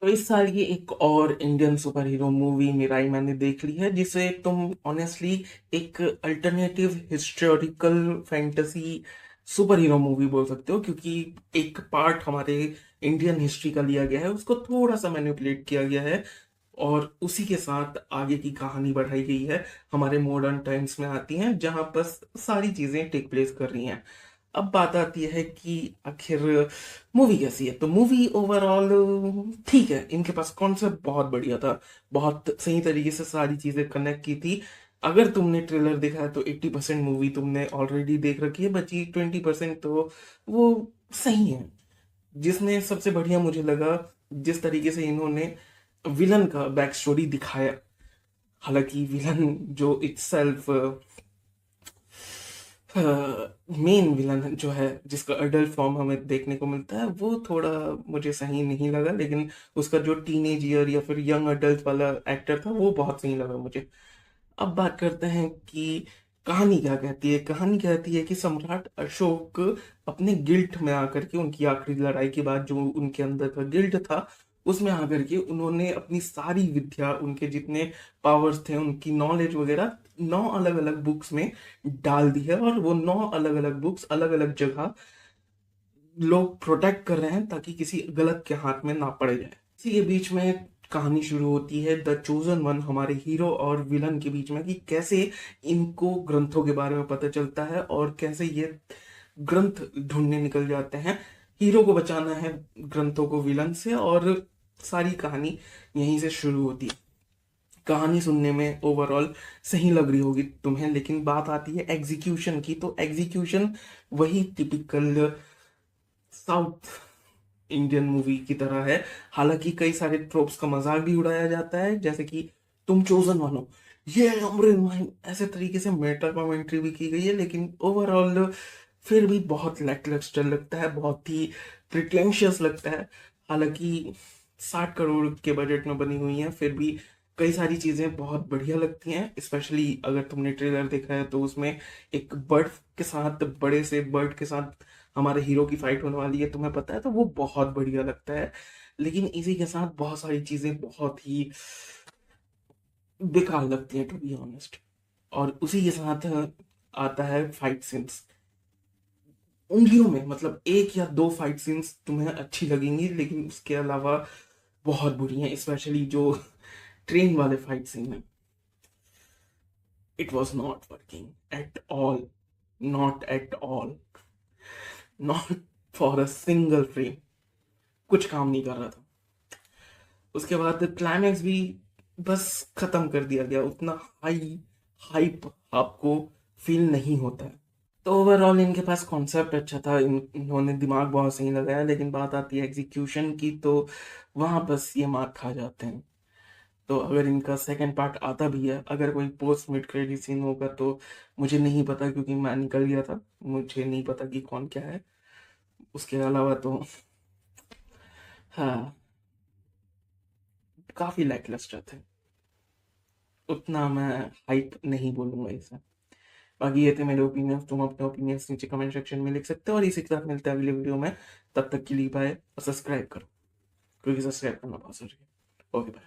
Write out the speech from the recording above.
तो इस साल ये एक और Indian super hero movie Mirai मैंने देख ली है, जिसे तुम ऑनेस्टली एक alternative historical fantasy super hero movie बोल सकते हो, क्योंकि एक पार्ट हमारे इंडियन हिस्ट्री का लिया गया है, उसको थोड़ा सा मैनिपुलेट किया गया है और उसी के साथ आगे की कहानी बढ़ाई गई है। हमारे मॉडर्न टाइम्स में आती हैं जहां पर सारी चीजें टेक प्लेस कर रही हैं। अब बात आती है कि आखिर मूवी कैसी है। तो मूवी ओवरऑल ठीक है, इनके पास कॉन्सेप्ट बहुत बढ़िया था, बहुत सही तरीके से सारी चीजें कनेक्ट की थी। अगर तुमने ट्रेलर देखा है तो 80% मूवी तुमने ऑलरेडी देख रखी है, बची 20% तो वो सही है। जिसमें सबसे बढ़िया मुझे लगा जिस तरीके से इन्होंने विलन का बैक स्टोरी दिखाया। हालांकि विलन जो इटसेल्फ मेन विलन जो है, जिसका अडल्ट फॉर्म हमें देखने को मिलता है, वो थोड़ा मुझे सही नहीं लगा, लेकिन उसका जो टीनेज ईयर या फिर यंग अडल्ट वाला एक्टर था वो बहुत सही लगा मुझे। अब बात करते हैं कि कहानी क्या कहती है। कहानी कहती है कि सम्राट अशोक अपने गिल्ट में आकर के, उनकी आखिरी लड़ाई के बाद जो उनके अंदर का गिल्ट था उसमें आकर के उन्होंने अपनी सारी विद्या, उनके जितने पावर्स थे, उनकी नॉलेज वगैरह 9 अलग अलग बुक्स में डाल दी है, और वो 9 अलग अलग बुक्स अलग अलग जगह लोग प्रोटेक्ट कर रहे हैं ताकि किसी गलत के हाथ में ना पड़ जाए। इसी के बीच में कहानी शुरू होती है द चोजन वन, हमारे हीरो और विलन के बीच में, कि कैसे इनको ग्रंथों के बारे में पता चलता है और कैसे ये ग्रंथ ढूंढने निकल जाते हैं। हीरो को बचाना है ग्रंथों को विलन से, और सारी कहानी यहीं से शुरू होती है। कहानी सुनने में ओवरऑल सही लग रही होगी तुम्हें, लेकिन बात आती है एग्जीक्यूशन की। तो एग्जीक्यूशन वही टिपिकल साउथ इंडियन मूवी की तरह है। हालांकि कई सारे ट्रोप्स का मजाक भी उड़ाया जाता है, जैसे कि तुम चोजन वन हो, ये अमरिन माइन, ऐसे तरीके से मेटा कमेंट्री भी की गई है, लेकिन ओवरऑल फिर भी बहुत लैकलस्टर लगता है, बहुत ही प्रिटेंशियस लगता है। हालांकि 60 करोड़ के बजट में बनी हुई है, फिर भी कई सारी चीजें बहुत बढ़िया लगती हैं। स्पेशली अगर तुमने ट्रेलर देखा है तो उसमें एक बर्ड के साथ, बड़े से बर्ड के साथ हमारे हीरो की फाइट होने वाली है, तुम्हें पता है, तो वो बहुत बढ़िया लगता है। लेकिन इसी के साथ बहुत सारी चीजें बहुत ही बेकार लगती है, टू बी ऑनेस्ट। और उसी के साथ आता है फाइट सीन्स। उंगलियों में मतलब एक या दो फाइट सीन्स तुम्हें अच्छी लगेंगी, लेकिन उसके अलावा बहुत बुरी हैं, स्पेशली जो ट्रेन वाले फाइट सीन है। It was not working at all, not at all, not for a single frame. कुछ काम नहीं कर रहा था। उसके बाद क्लाइमैक्स भी बस खत्म कर दिया गया, उतना हाइप आपको फील नहीं होता है। तो ओवरऑल इनके पास कॉन्सेप्ट अच्छा था, इन्होंने दिमाग बहुत सही लगाया, लेकिन बात आती है एग्जीक्यूशन की, तो वहां बस ये मार खा जाते हैं। तो अगर इनका सेकंड पार्ट आता भी है, अगर कोई पोस्ट मिड क्रेडिट सीन होगा तो मुझे नहीं पता, क्योंकि मैं निकल गया था, मुझे नहीं पता कि कौन क्या है। उसके अलावा तो हाँ, काफी लैकलस्टर थे, उतना मैं हाइप नहीं बोलूंगा इसे। बाकी ये थे मेरे ओपिनियंस, तुम अपने ओपिनियंस नीचे कमेंट सेक्शन में लिख सकते हो, और इसी के साथ मिलते हैं अगले वीडियो में। तब तक के लिए बाय, और सब्सक्राइब करो, क्योंकि सब्सक्राइब करना बहुत जरूरी है। Okay bye.